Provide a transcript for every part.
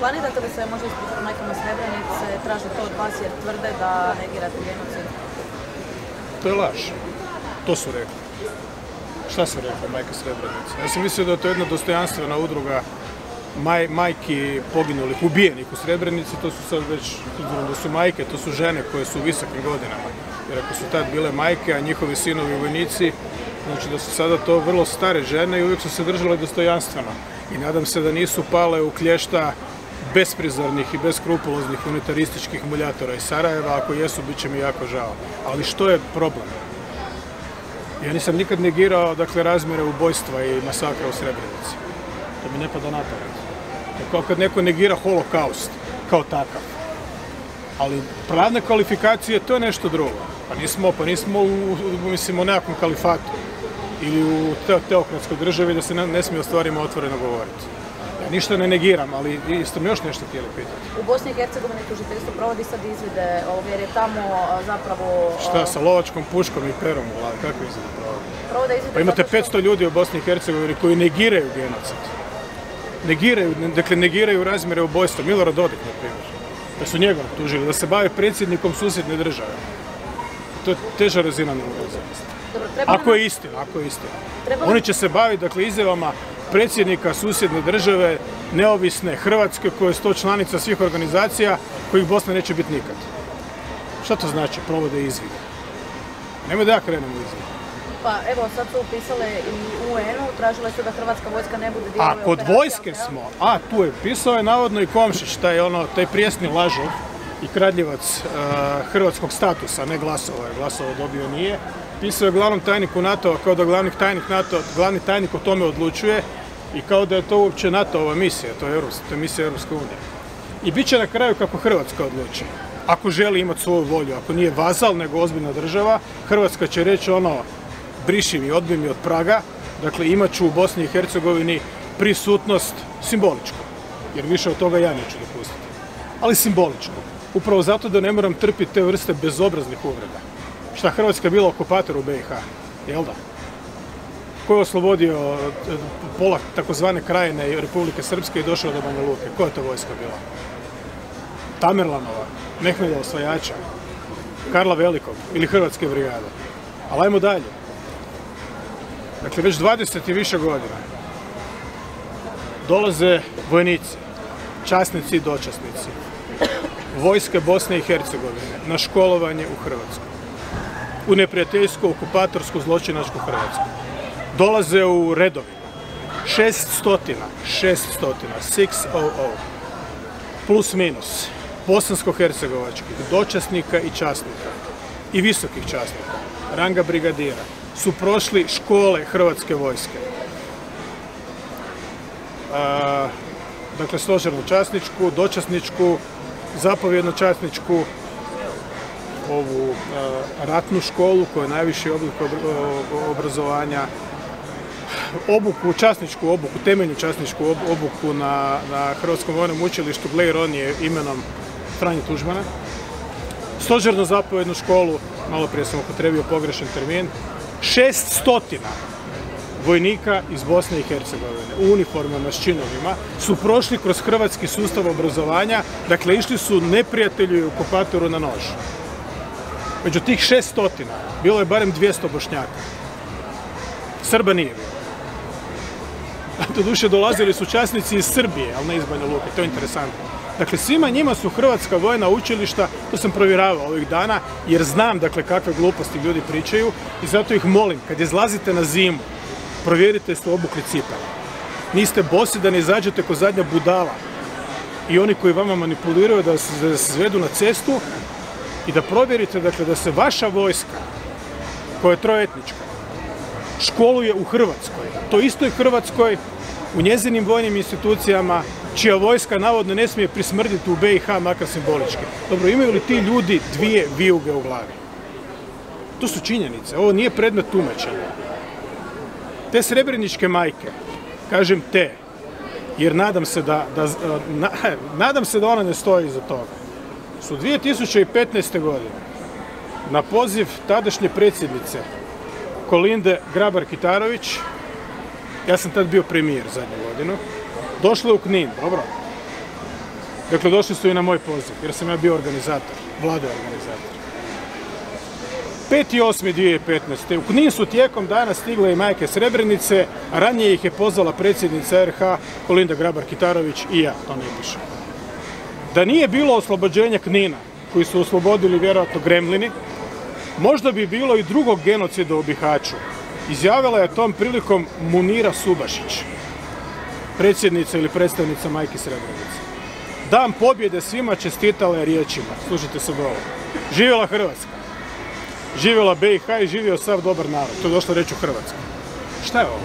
planirate li se možda ispred majkama Srebrenice, traže to od vas jer tvrde da negirate genocid? To je laž. To su rekli. Šta su rekli majke Srebrenice? Ja sam mislio da je to jedna dostojanstvena udruga majki poginulih, ubijenih u Srebrenici. To su sad već, da su majke, to su žene koje su u visokim godinama. Jer ako su tad bile majke, a njihovi sinovi vojnici, znači da su sada to vrlo stare žene i uvijek su se držale dostojanstveno. I nadam se da nisu pale u klješta besprizornih i beskrupuloznih unitarističkih muljatora iz Sarajeva. Ako jesu, bit će mi jako žao. Ali što je problem? Ja nisam nikad negirao, dakle, razmjere ubojstva i masakra u Srebrenici. To mi ne pada na pamet. To je kao kad neko negira holokaust kao takav. Ali pravne kvalifikacije, to je nešto drugo. Pa nismo u nekakvom kalifatu ili u teokratskoj državi da se ne smije o stvarima otvoreno govoriti. Ja ništa ne negiram, ali isto mi još nešto htjeli pitati. U Bosni i Hercegovini tužiteljstvo provodi sad izvide jer je tamo zapravo... Šta, sa lovačkom puškom i perom u glavi, kakve izvide provode? Pa imate 500 ljudi u Bosni i Hercegovini koji negiraju genocid. Negiraju razmjere ubojstva. Milorad Dodik, na primjer. Da su njega tužili, da se bave predsjednikom susjedne države. To je teža razina neobrazovanosti. Ako je istina. Oni će se baviti, dakle, izjavama predsjednika susjedne države, neovisne Hrvatske, koja je 100 članica svih organizacija, kojih Bosna neće biti nikad. Šta to znači? Provode izvide. Nemoj da ja krenem u izvide. Pa evo, sad su upisale i UN-u, tražile su da hrvatska vojska ne bude dio ove operacije. A kod vojske smo, tu je pisao je navodno i Komšić, taj prijesni lažov i kradljivac hrvatskog statusa, ne glasova, jer glasova dobio nije. Pisao je glavnom tajniku NATO-a kao da glavni tajnik o tome odlučuje i kao da je to uopće NATO-ova misija, to je misija Europske unije. I bit će na kraju kako Hrvatska odluči. Ako želi imati svoju volju, ako nije vazal, nego ozbiljna država, Hrvatska će reći briši mi, odbij mi od praga, dakle imat ću u Bosni i Hercegovini prisutnost simboličku, jer više od toga ja neću dopustiti. Ali simboličku. Upravo zato da ne moram trpiti te vrste bezobraznih uvreda. Šta, Hrvatska je bila okupator u BiH, jel da? Ko je oslobodio pola takozvane Krajine i Republike Srpske i došao do Banja Luke? Koja je to vojska bila? Tamerlanova, Mehmeda Osvajača, Karla Velikog ili Hrvatske brigade? Ali ajmo dalje. Dakle, već 20 i više godina dolaze vojnici, časnici i dočasnici vojske Bosne i Hercegovine na školovanje u Hrvatsku. U neprijateljsku, okupatorsku, zločinačku Hrvatsku. Dolaze u redovima. 600, plus minus, bosansko-hercegovačkih dočasnika i časnika i visokih časnika, ranga brigadira, su prošli škole Hrvatske vojske. Dakle, stožernu časničku, dočasničku, zapovjedno časničku, ovu ratnu školu koja je najviši oblik obrazovanja, obuku, časničku obuku, temeljnu časničku obuku na Hrvatskom vojnom učilištu, gle ironije, imenom Franje Tuđmana. Stožerno zapovjednu školu, malo prije sam upotrebio pogrešan termin, 600 vojnika iz Bosne i Hercegovine u uniformama s činovima su prošli kroz hrvatski sustav obrazovanja, dakle išli su neprijatelju i okupatoru na nož. Među tih 600 bilo je barem 200 Bošnjaka. Srba nije bilo. Doduše dolazili su časnici iz Srbije, ali ne iz Banja Luke, to je interesantno. Dakle, svima njima su hrvatska vojna učilišta, to sam provjeravao ovih dana, jer znam, dakle, kakve gluposti ljudi pričaju i zato ih molim, kad izlazite na zimu, provjerite su obukli cipele. Niste bosi da ne izađete ko zadnja budala i oni koji vama manipuliraju da se zvedu na cestu i da provjerite, dakle, da se vaša vojska, koja je trojetnička, školuje u Hrvatskoj, to istoj Hrvatskoj, u njezinim vojnim institucijama, čija vojska navodno ne smije prismrditi u BiH, makar simbolički. Dobro, imaju li ti ljudi dvije vijuge u glavi? To su činjenice, ovo nije predmet tumačenja. Te srebreničke majke, kažem te, jer nadam se da ona ne stoji iza toga, su 2015. godine na poziv tadašnje predsjednice Kolinde Grabar-Kitarović, ja sam tad bio premijer zadnju godinu, došla u Knin, dobro, Dakle, došli su i na moj poziv, jer sam ja bio organizator, Vlada je organizator. 5.8.2015. U Knin su tijekom dana stigle i majke Srebrenice, a ranije ih je pozvala predsjednica RH Kolinda Grabar-Kitarović i ja, to ne piše. Da nije bilo oslobođenja Knina, koji su oslobodili vjerojatno gremlini, možda bi bilo i drugog genocida u Bihaću. Izjavila je tom prilikom Munira Subašić, predsjednica ili predstavnica majke Srebrenice. Dan pobjede svima čestitala je riječima, slušajte se ovo. Živjela Hrvatska, živjela BiH i živio sav dobar narod. To je došlo reći u Hrvatskoj. Šta je ovo?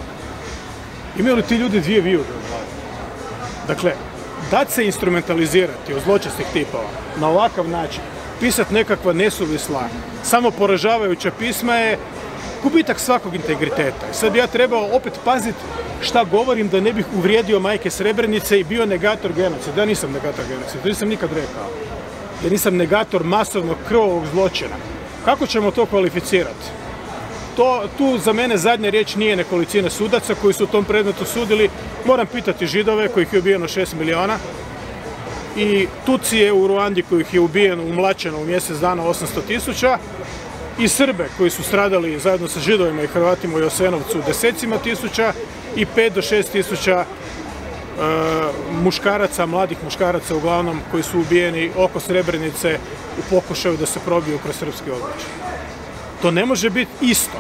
Imaju li ti ljudi dvije vijuge u glavi? Dakle, dat se instrumentalizirati od zločestih tipova na ovakav način, pisati nekakva nesuvisla, samo poražavajuća pisma je gubitak svakog integriteta. I sad bi ja trebao opet paziti šta govorim da ne bih uvrijedio majke Srebrenice i bio negator genocida. Ja nisam negator genocida, to nisam nikad rekao. Ja nisam negator masovnog krvavog zločina. Kako ćemo to kvalificirati? Tu za mene zadnja riječ nije nekolicina sudaca koji su u tom predmetu sudili. Moram pitati Židove kojih je ubijeno 6 miliona i Tucije u Ruandi kojih je ubijeno, umlačeno u mjesec dana 800.000 i Srbe koji su stradali zajedno sa Židovima i Hrvatima u Jasenovcu desecima tisuća i 5 do 6 tisuća muškaraca, mladih muškaraca uglavnom, koji su ubijeni oko Srebrenice u pokušaju da se probiju kroz srpski odličaj. To ne može biti isto,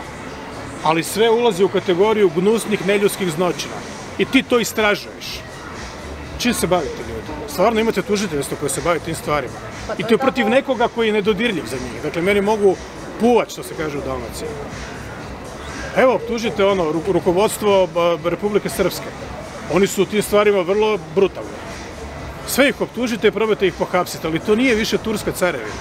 ali sve ulazi u kategoriju gnusnih neljudskih zločina. I ti to istražuješ. Čim se bavite ljudi? Stvarno imate tužiteljstvo koje se bavi tim stvarima. I to je protiv nekoga koji je nedodirljiv za njih. Dakle, meni mogu puvati, što se kaže u Dalmaciji. Evo, optužite rukovodstvo Republike Srpske. Oni su u tim stvarima vrlo brutalni. Sve ih optužite i probajte ih pohapsiti, ali to nije više turska carevina.